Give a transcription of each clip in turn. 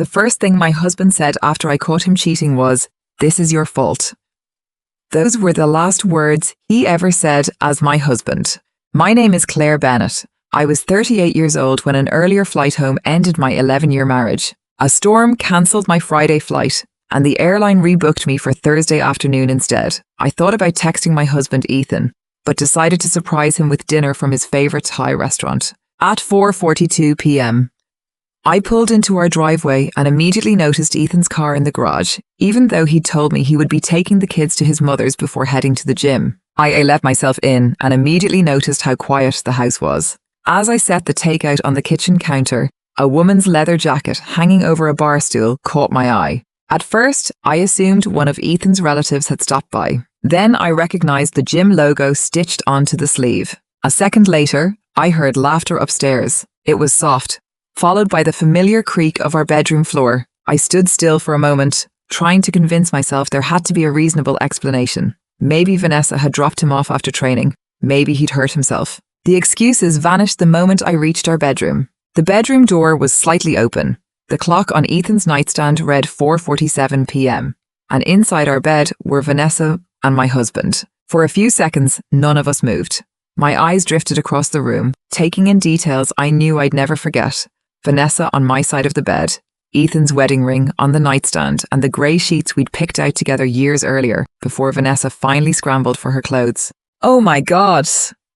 The first thing my husband said after I caught him cheating was, "This is your fault." Those were the last words he ever said as my husband. My name is Claire Bennett. I was 38 years old when an earlier flight home ended my 11-year marriage. A storm cancelled my Friday flight, and the airline rebooked me for Thursday afternoon instead. I thought about texting my husband Ethan, but decided to surprise him with dinner from his favourite Thai restaurant. At 4:42 p.m. I pulled into our driveway and immediately noticed Ethan's car in the garage, even though he'd told me he would be taking the kids to his mother's before heading to the gym. I let myself in and immediately noticed how quiet the house was. As I set the takeout on the kitchen counter, a woman's leather jacket hanging over a bar stool caught my eye. At first, I assumed one of Ethan's relatives had stopped by. Then I recognized the gym logo stitched onto the sleeve. A second later, I heard laughter upstairs. It was soft, followed by the familiar creak of our bedroom floor. I stood still for a moment, trying to convince myself there had to be a reasonable explanation. Maybe Vanessa had dropped him off after training. Maybe he'd hurt himself. The excuses vanished the moment I reached our bedroom. The bedroom door was slightly open. The clock on Ethan's nightstand read 4:47 p.m. And inside our bed were Vanessa and my husband. For a few seconds, none of us moved. My eyes drifted across the room, taking in details I knew I'd never forget. Vanessa on my side of the bed, Ethan's wedding ring on the nightstand, and the grey sheets we'd picked out together years earlier, before Vanessa finally scrambled for her clothes. "Oh my God!"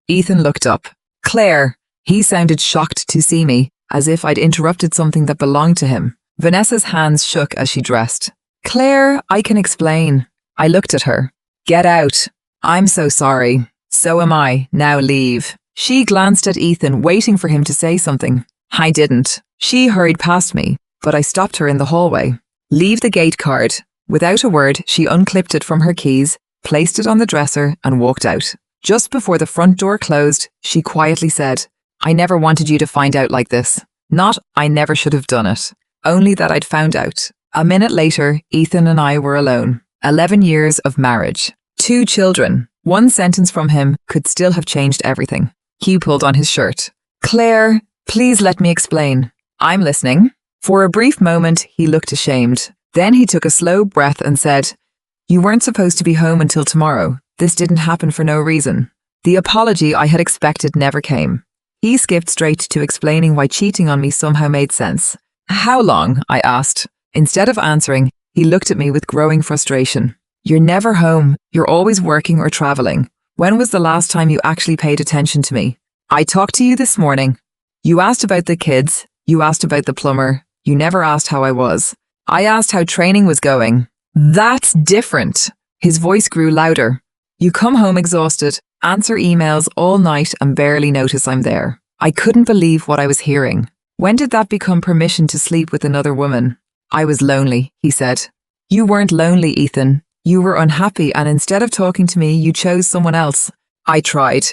Ethan looked up. "Claire!" He sounded shocked to see me, as if I'd interrupted something that belonged to him. Vanessa's hands shook as she dressed. "Claire, I can explain." I looked at her. "Get out." "I'm so sorry." "So am I. Now leave." She glanced at Ethan, waiting for him to say something. I didn't. She hurried past me, but I stopped her in the hallway. "Leave the gate card." Without a word, she unclipped it from her keys, placed it on the dresser, and walked out. Just before the front door closed, she quietly said, "I never wanted you to find out like this. Not, I never should have done it. Only that I'd found out." A minute later, Ethan and I were alone. 11 years of marriage. 2 children. One sentence from him could still have changed everything. He pulled on his shirt. "Claire, please let me explain." "I'm listening." For a brief moment, he looked ashamed. Then he took a slow breath and said, "You weren't supposed to be home until tomorrow. This didn't happen for no reason." The apology I had expected never came. He skipped straight to explaining why cheating on me somehow made sense. "How long?" I asked. Instead of answering, he looked at me with growing frustration. "You're never home. You're always working or traveling. When was the last time you actually paid attention to me? I talked to you this morning. You asked about the kids. You asked about the plumber. You never asked how I was. I asked how training was going." "That's different." His voice grew louder. "You come home exhausted, answer emails all night and barely notice I'm there." I couldn't believe what I was hearing. When did that become permission to sleep with another woman? "I was lonely," he said. "You weren't lonely, Ethan. You were unhappy, and instead of talking to me, you chose someone else." "I tried."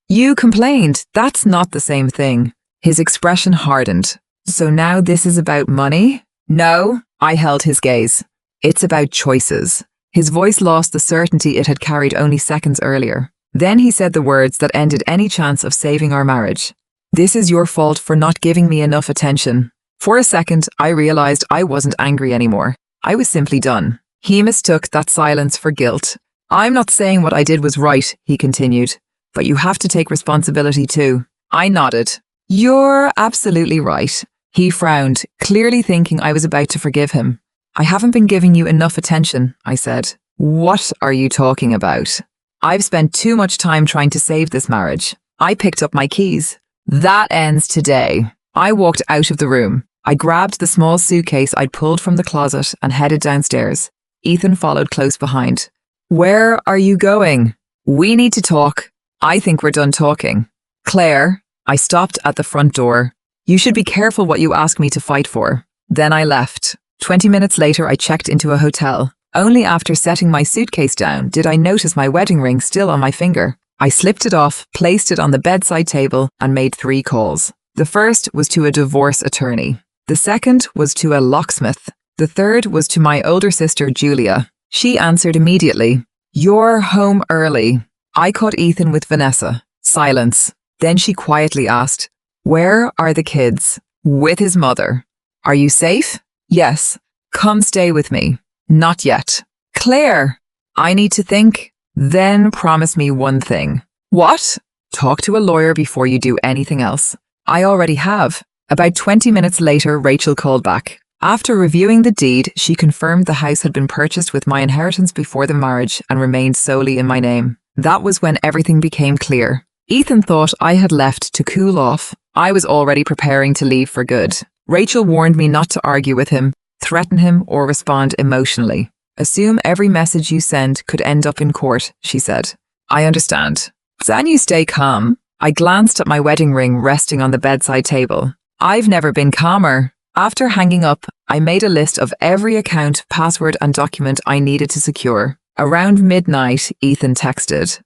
"You complained. That's not the same thing." His expression hardened. "So now this is about money?" "No." I held his gaze. "It's about choices." His voice lost the certainty it had carried only seconds earlier. Then he said the words that ended any chance of saving our marriage. "This is your fault for not giving me enough attention." For a second, I realized I wasn't angry anymore. I was simply done. He mistook that silence for guilt. "I'm not saying what I did was right," he continued, "but you have to take responsibility too." I nodded. "You're absolutely right." He frowned, clearly thinking I was about to forgive him. "I haven't been giving you enough attention," I said. "What are you talking about?" "I've spent too much time trying to save this marriage." I picked up my keys. "That ends today." I walked out of the room. I grabbed the small suitcase I'd pulled from the closet and headed downstairs. Ethan followed close behind. "Where are you going?" "We need to talk." "I think we're done talking." "Claire." I stopped at the front door. "You should be careful what you ask me to fight for." Then I left. 20 minutes later, I checked into a hotel. Only after setting my suitcase down did I notice my wedding ring still on my finger. I slipped it off, placed it on the bedside table, and made 3 calls. The first was to a divorce attorney. The second was to a locksmith. The third was to my older sister, Julia. She answered immediately. "You're home early." I caught Ethan with Vanessa. Silence. Then she quietly asked, "Where are the kids?" "With his mother." "Are you safe?" Yes. Come stay with me. Not yet. Claire, I need to think. Then promise me one thing. What? Talk to a lawyer before you do anything else. I already have. About 20 minutes later, Rachel called back. After reviewing the deed, she confirmed the house had been purchased with my inheritance before the marriage and remained solely in my name. That was when everything became clear. Ethan thought I had left to cool off. I was already preparing to leave for good. Rachel warned me not to argue with him, threaten him, or respond emotionally. Assume every message you send could end up in court, she said. I understand. Can you stay calm? I glanced at my wedding ring resting on the bedside table. I've never been calmer. After hanging up, I made a list of every account, password, and document I needed to secure. Around midnight, Ethan texted.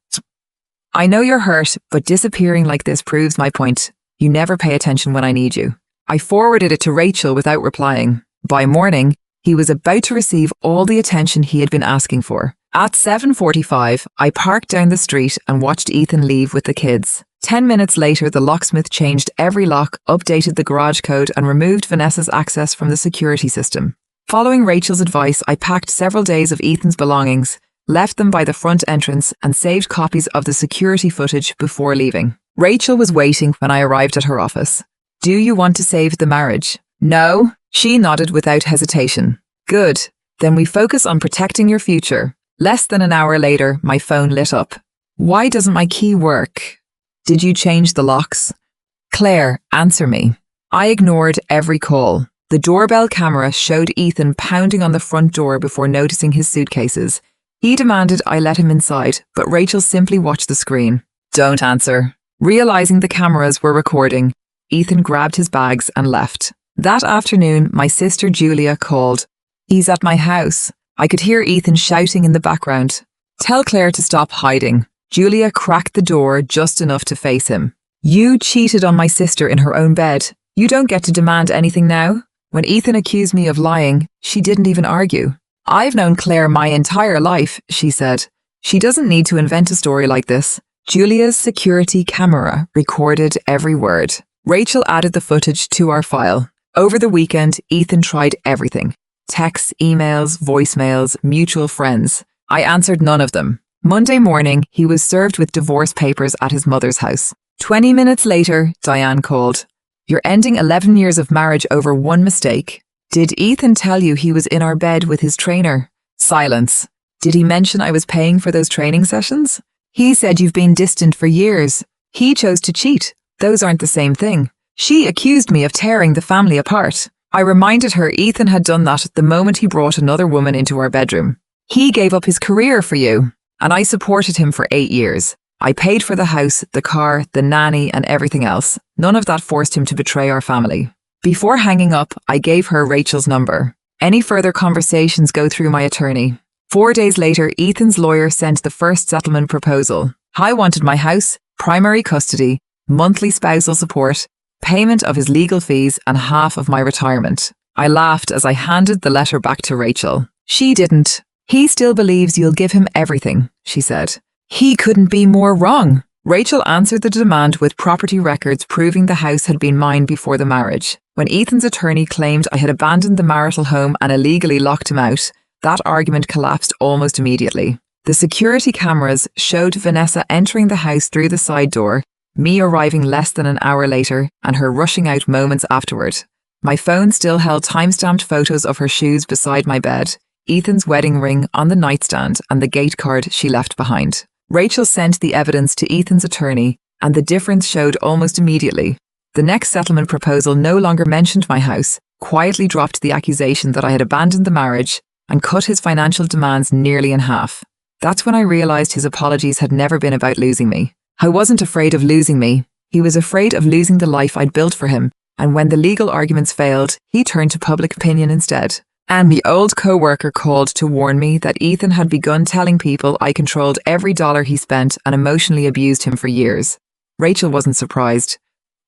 I know you're hurt, but disappearing like this proves my point. You never pay attention when I need you. I forwarded it to Rachel without replying. By morning, he was about to receive all the attention he had been asking for. At 7:45, I parked down the street and watched Ethan leave with the kids. 10 minutes later, the locksmith changed every lock, updated the garage code, and removed Vanessa's access from the security system. Following Rachel's advice, I packed several days of Ethan's belongings, left them by the front entrance, and saved copies of the security footage before leaving. Rachel was waiting when I arrived at her office. Do you want to save the marriage? No, she nodded without hesitation. Good, then we focus on protecting your future. Less than an hour later, my phone lit up. Why doesn't my key work? Did you change the locks? Claire, answer me. I ignored every call. The doorbell camera showed Ethan pounding on the front door before noticing his suitcases. He demanded I let him inside, but Rachel simply watched the screen. Don't answer. Realizing the cameras were recording, Ethan grabbed his bags and left. That afternoon, my sister Julia called. He's at my house. I could hear Ethan shouting in the background. Tell Claire to stop hiding. Julia cracked the door just enough to face him. You cheated on my sister in her own bed. You don't get to demand anything now. When Ethan accused me of lying, she didn't even argue. I've known Claire my entire life, she said. She doesn't need to invent a story like this. Julia's security camera recorded every word. Rachel added the footage to our file. Over the weekend, Ethan tried everything. Texts, emails, voicemails, mutual friends. I answered none of them. Monday morning, he was served with divorce papers at his mother's house. 20 minutes later, Diane called. You're ending 11 years of marriage over one mistake. Did Ethan tell you he was in our bed with his trainer? Silence. Did he mention I was paying for those training sessions? He said you've been distant for years. He chose to cheat. Those aren't the same thing. She accused me of tearing the family apart. I reminded her Ethan had done that the moment he brought another woman into our bedroom. He gave up his career for you, and I supported him for 8 years. I paid for the house, the car, the nanny, and everything else. None of that forced him to betray our family. Before hanging up, I gave her Rachel's number. Any further conversations go through my attorney. 4 days later, Ethan's lawyer sent the first settlement proposal. I wanted my house, primary custody, monthly spousal support, payment of his legal fees, and half of my retirement. I laughed as I handed the letter back to Rachel. She didn't. He still believes you'll give him everything, she said. He couldn't be more wrong. Rachel answered the demand with property records proving the house had been mine before the marriage. When Ethan's attorney claimed I had abandoned the marital home and illegally locked him out, that argument collapsed almost immediately. The security cameras showed Vanessa entering the house through the side door, me arriving less than an hour later, and her rushing out moments afterward. My phone still held time-stamped photos of her shoes beside my bed, Ethan's wedding ring on the nightstand, and the gate card she left behind. Rachel sent the evidence to Ethan's attorney, and the difference showed almost immediately. The next settlement proposal no longer mentioned my house, quietly dropped the accusation that I had abandoned the marriage, and cut his financial demands nearly in half. That's when I realized his apologies had never been about losing me. I wasn't afraid of losing me. He was afraid of losing the life I'd built for him, and when the legal arguments failed, he turned to public opinion instead. And the old co-worker called to warn me that Ethan had begun telling people I controlled every dollar he spent and emotionally abused him for years. Rachel wasn't surprised.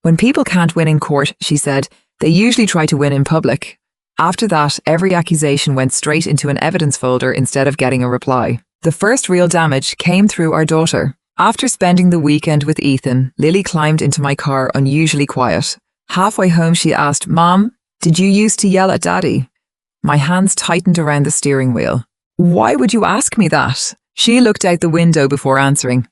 When people can't win in court, she said, they usually try to win in public. After that, every accusation went straight into an evidence folder instead of getting a reply. The first real damage came through our daughter. After spending the weekend with Ethan, Lily climbed into my car unusually quiet. Halfway home, she asked, Mom, did you used to yell at Daddy? My hands tightened around the steering wheel. Why would you ask me that? She looked out the window before answering.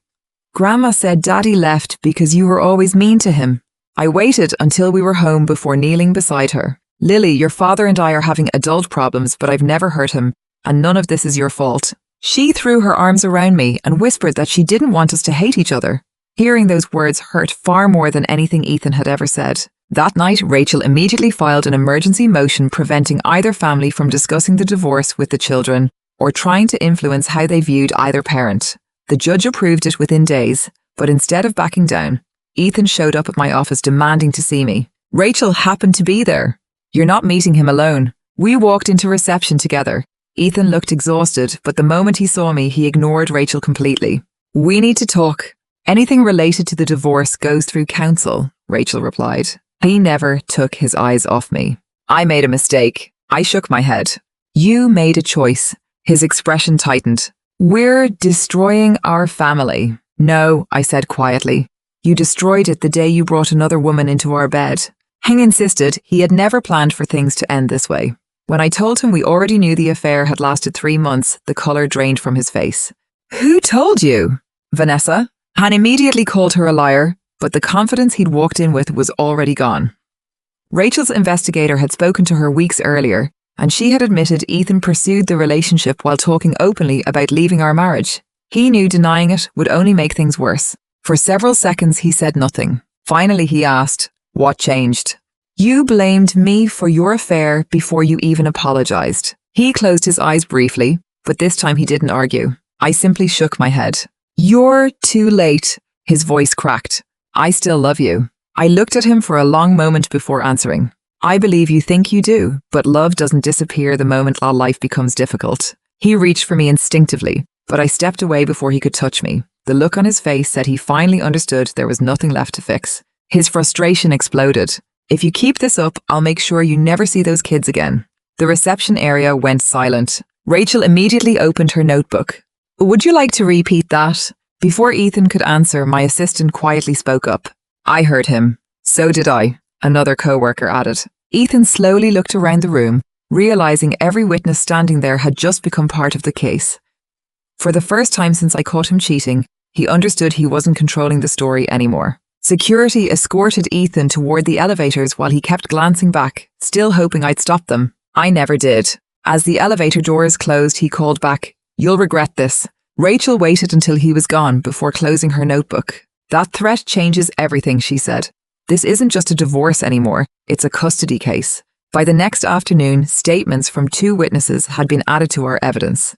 Grandma said Daddy left because you were always mean to him. I waited until we were home before kneeling beside her. Lily, your father and I are having adult problems, but I've never hurt him, and none of this is your fault. She threw her arms around me and whispered that she didn't want us to hate each other. Hearing those words hurt far more than anything Ethan had ever said. That night, Rachel immediately filed an emergency motion preventing either family from discussing the divorce with the children or trying to influence how they viewed either parent. The judge approved it within days, but instead of backing down, Ethan showed up at my office demanding to see me. Rachel happened to be there. You're not meeting him alone. We walked into reception together. Ethan looked exhausted, but the moment he saw me, he ignored Rachel completely. We need to talk. Anything related to the divorce goes through counsel, Rachel replied. He never took his eyes off me. I made a mistake. I shook my head. You made a choice. His expression tightened. We're destroying our family. No, I said quietly. You destroyed it the day you brought another woman into our bed. Hing insisted he had never planned for things to end this way. When I told him we already knew the affair had lasted 3 months, the colour drained from his face. Who told you? Vanessa. Han immediately called her a liar, but the confidence he'd walked in with was already gone. Rachel's investigator had spoken to her weeks earlier, and she had admitted Ethan pursued the relationship while talking openly about leaving our marriage. He knew denying it would only make things worse. For several seconds he said nothing. Finally he asked, what changed? You blamed me for your affair before you even apologized. He closed his eyes briefly, but this time he didn't argue. I simply shook my head. You're too late. His voice cracked. I still love you. I looked at him for a long moment before answering. I believe you think you do, but love doesn't disappear the moment our life becomes difficult. He reached for me instinctively, but I stepped away before he could touch me. The look on his face said he finally understood there was nothing left to fix. His frustration exploded. If you keep this up, I'll make sure you never see those kids again. The reception area went silent. Rachel immediately opened her notebook. Would you like to repeat that? Before Ethan could answer, my assistant quietly spoke up. I heard him. So did I, another co-worker added. Ethan slowly looked around the room, realizing every witness standing there had just become part of the case. For the first time since I caught him cheating, he understood he wasn't controlling the story anymore. Security escorted Ethan toward the elevators while he kept glancing back, still hoping I'd stop them. I never did. As the elevator doors closed, he called back, You'll regret this. Rachel waited until he was gone before closing her notebook. That threat changes everything, she said. This isn't just a divorce anymore, it's a custody case. By the next afternoon, statements from 2 witnesses had been added to our evidence.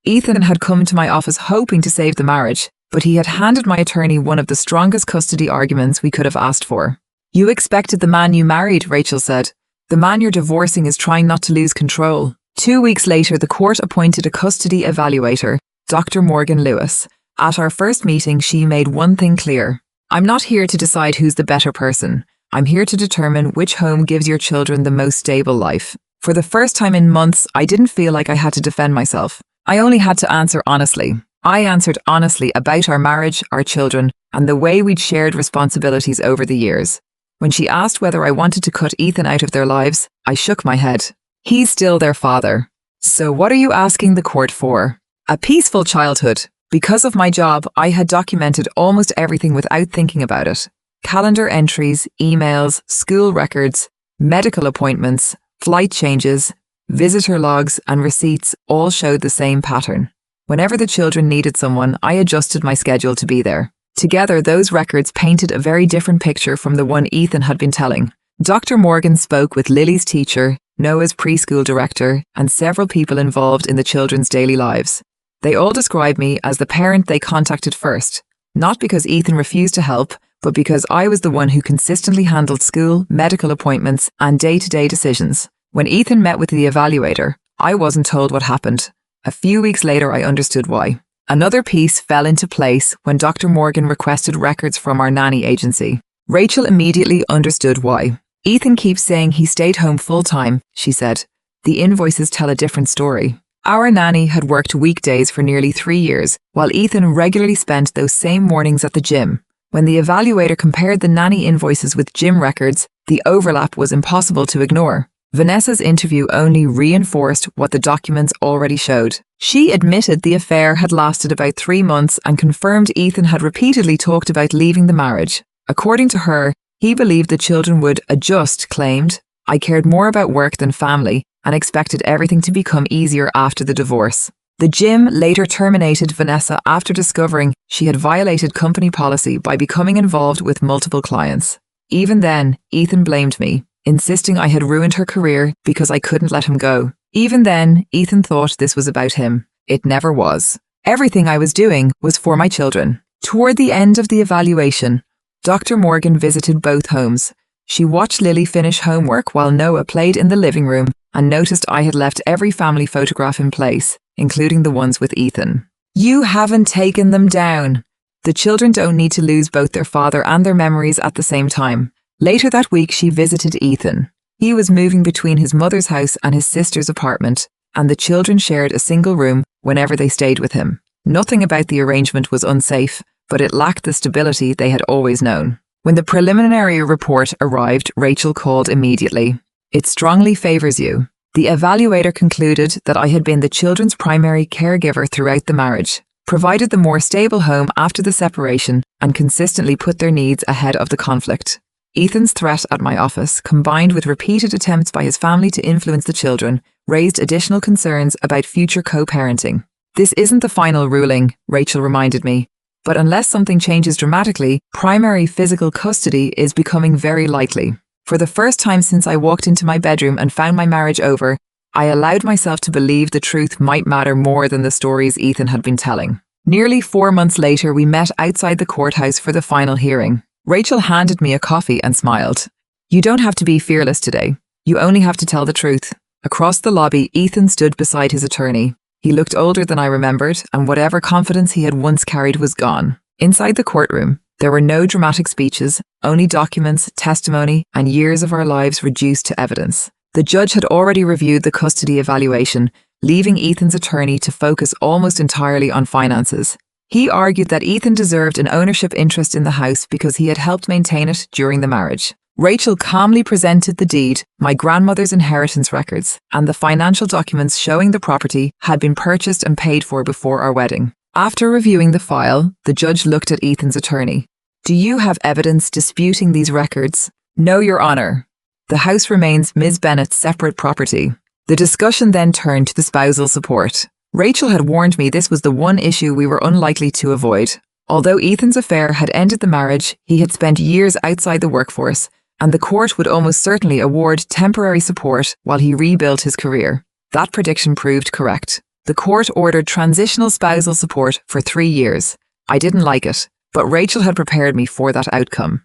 Ethan had come to my office hoping to save the marriage, but he had handed my attorney one of the strongest custody arguments we could have asked for. You expected the man you married, Rachel said. The man you're divorcing is trying not to lose control. 2 weeks later, the court appointed a custody evaluator, Dr. Morgan Lewis. At our first meeting, she made one thing clear. I'm not here to decide who's the better person. I'm here to determine which home gives your children the most stable life. For the first time in months, I didn't feel like I had to defend myself. I only had to answer honestly. I answered honestly about our marriage, our children, and the way we'd shared responsibilities over the years. When she asked whether I wanted to cut Ethan out of their lives, I shook my head. He's still their father. So what are you asking the court for? A peaceful childhood. Because of my job, I had documented almost everything without thinking about it. Calendar entries, emails, school records, medical appointments, flight changes, visitor logs, and receipts all showed the same pattern. Whenever the children needed someone, I adjusted my schedule to be there. Together, those records painted a very different picture from the one Ethan had been telling. Dr. Morgan spoke with Lily's teacher, Noah's preschool director, and several people involved in the children's daily lives. They all described me as the parent they contacted first, not because Ethan refused to help, but because I was the one who consistently handled school, medical appointments, and day-to-day decisions. When Ethan met with the evaluator, I wasn't told what happened. A few weeks later, I understood why. Another piece fell into place when Dr. Morgan requested records from our nanny agency. Rachel immediately understood why. Ethan keeps saying he stayed home full-time, she said. The invoices tell a different story. Our nanny had worked weekdays for nearly 3 years, while Ethan regularly spent those same mornings at the gym. When the evaluator compared the nanny invoices with gym records, the overlap was impossible to ignore. Vanessa's interview only reinforced what the documents already showed. She admitted the affair had lasted about 3 months and confirmed Ethan had repeatedly talked about leaving the marriage. According to her, he believed the children would adjust, claimed, "I cared more about work than family and expected everything to become easier after the divorce." The gym later terminated Vanessa after discovering she had violated company policy by becoming involved with multiple clients. Even then, Ethan blamed me, insisting I had ruined her career because I couldn't let him go. Even then, Ethan thought this was about him. It never was. Everything I was doing was for my children. Toward the end of the evaluation, Dr. Morgan visited both homes. She watched Lily finish homework while Noah played in the living room and noticed I had left every family photograph in place, including the ones with Ethan. "You haven't taken them down." The children don't need to lose both their father and their memories at the same time. Later that week, she visited Ethan. He was moving between his mother's house and his sister's apartment, and the children shared a single room whenever they stayed with him. Nothing about the arrangement was unsafe, but it lacked the stability they had always known. When the preliminary report arrived, Rachel called immediately. "It strongly favors you." The evaluator concluded that I had been the children's primary caregiver throughout the marriage, provided them more stable home after the separation, and consistently put their needs ahead of the conflict. Ethan's threat at my office, combined with repeated attempts by his family to influence the children, raised additional concerns about future co-parenting. "This isn't the final ruling," Rachel reminded me, "but unless something changes dramatically, primary physical custody is becoming very likely." For the first time since I walked into my bedroom and found my marriage over, I allowed myself to believe the truth might matter more than the stories Ethan had been telling. Nearly 4 months later, we met outside the courthouse for the final hearing. Rachel handed me a coffee and smiled. "You don't have to be fearless today. You only have to tell the truth." Across the lobby, Ethan stood beside his attorney. He looked older than I remembered, and whatever confidence he had once carried was gone. Inside the courtroom, there were no dramatic speeches, only documents, testimony, and years of our lives reduced to evidence. The judge had already reviewed the custody evaluation, leaving Ethan's attorney to focus almost entirely on finances. He argued that Ethan deserved an ownership interest in the house because he had helped maintain it during the marriage. Rachel calmly presented the deed, my grandmother's inheritance records, and the financial documents showing the property had been purchased and paid for before our wedding. After reviewing the file, the judge looked at Ethan's attorney. "Do you have evidence disputing these records?" "No, Your Honor. The house remains Ms. Bennett's separate property." The discussion then turned to the spousal support. Rachel had warned me this was the one issue we were unlikely to avoid. Although Ethan's affair had ended the marriage, he had spent years outside the workforce, and the court would almost certainly award temporary support while he rebuilt his career. That prediction proved correct. The court ordered transitional spousal support for 3 years. I didn't like it, but Rachel had prepared me for that outcome.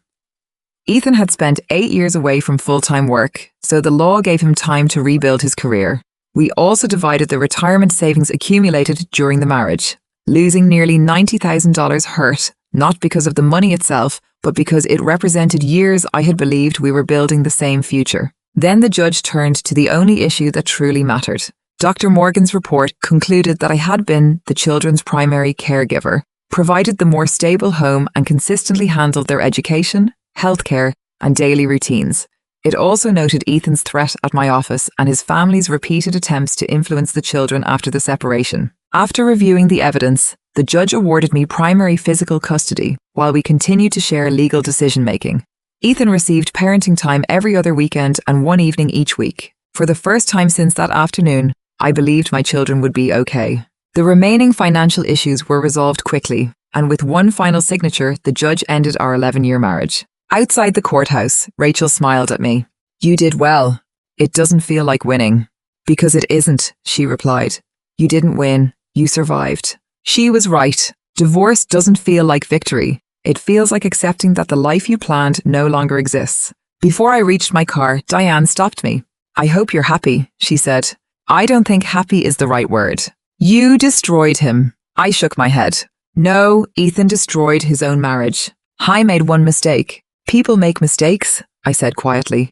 Ethan had spent 8 years away from full-time work, so the law gave him time to rebuild his career. We also divided the retirement savings accumulated during the marriage. Losing nearly $90,000 hurt, not because of the money itself, but because it represented years I had believed we were building the same future. Then the judge turned to the only issue that truly mattered. Dr. Morgan's report concluded that I had been the children's primary caregiver, provided them more stable home and consistently handled their education, healthcare, and daily routines. It also noted Ethan's threat at my office and his family's repeated attempts to influence the children after the separation. After reviewing the evidence, the judge awarded me primary physical custody while we continued to share legal decision-making. Ethan received parenting time every other weekend and 1 evening each week. For the first time since that afternoon, I believed my children would be okay. The remaining financial issues were resolved quickly, and with one final signature, the judge ended our 11-year marriage. Outside the courthouse, Rachel smiled at me. "You did well. It doesn't feel like winning." "Because it isn't," she replied. "You didn't win. You survived." She was right. Divorce doesn't feel like victory. It feels like accepting that the life you planned no longer exists. Before I reached my car, Diane stopped me. "I hope you're happy," she said. "I don't think happy is the right word." "You destroyed him." I shook my head. "No, Ethan destroyed his own marriage. I made one mistake." "People make mistakes," I said quietly.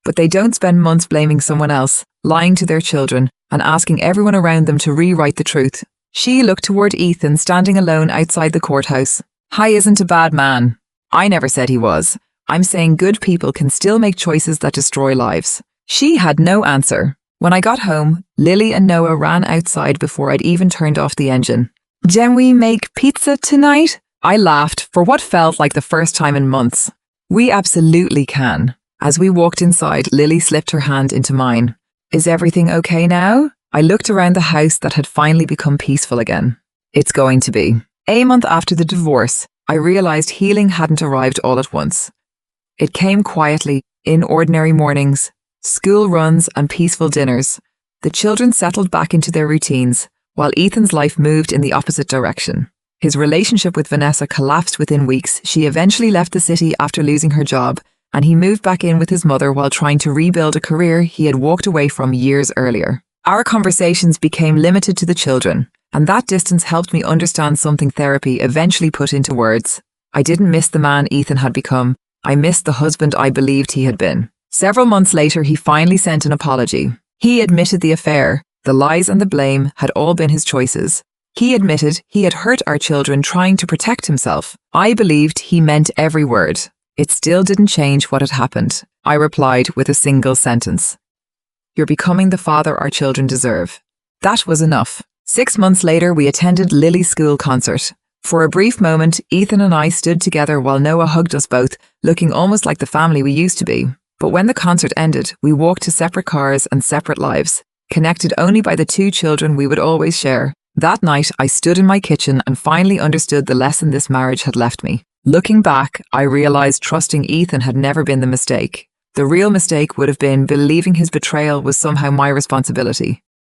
"But they don't spend months blaming someone else, lying to their children, and asking everyone around them to rewrite the truth." She looked toward Ethan standing alone outside the courthouse. "He isn't a bad man. I never said he was. I'm saying good people can still make choices that destroy lives. She had no answer. When I got home, Lily and Noah ran outside before I'd even turned off the engine. "Can we make pizza tonight?" I laughed for what felt like the first time in months. "We absolutely can." As we walked inside, Lily slipped her hand into mine. "Is everything okay now?" I looked around the house that had finally become peaceful again. "It's going to be." A month after the divorce, I realized healing hadn't arrived all at once. It came quietly, in ordinary mornings, school runs and peaceful dinners. The children settled back into their routines, while Ethan's life moved in the opposite direction. His relationship with Vanessa collapsed within weeks. She eventually left the city after losing her job, and he moved back in with his mother while trying to rebuild a career he had walked away from years earlier. Our conversations became limited to the children, and that distance helped me understand something therapy eventually put into words. I didn't miss the man Ethan had become. I missed the husband I believed he had been. Several months later, he finally sent an apology. He admitted the affair, the lies and the blame had all been his choices. He admitted he had hurt our children trying to protect himself. I believed he meant every word. It still didn't change what had happened. I replied with a single sentence. "You're becoming the father our children deserve." That was enough. 6 months later, we attended Lily's school concert. For a brief moment, Ethan and I stood together while Noah hugged us both, looking almost like the family we used to be. But when the concert ended, we walked to separate cars and separate lives, connected only by the 2 children we would always share. That night, I stood in my kitchen and finally understood the lesson this marriage had left me. Looking back, I realized trusting Ethan had never been the mistake. The real mistake would have been believing his betrayal was somehow my responsibility.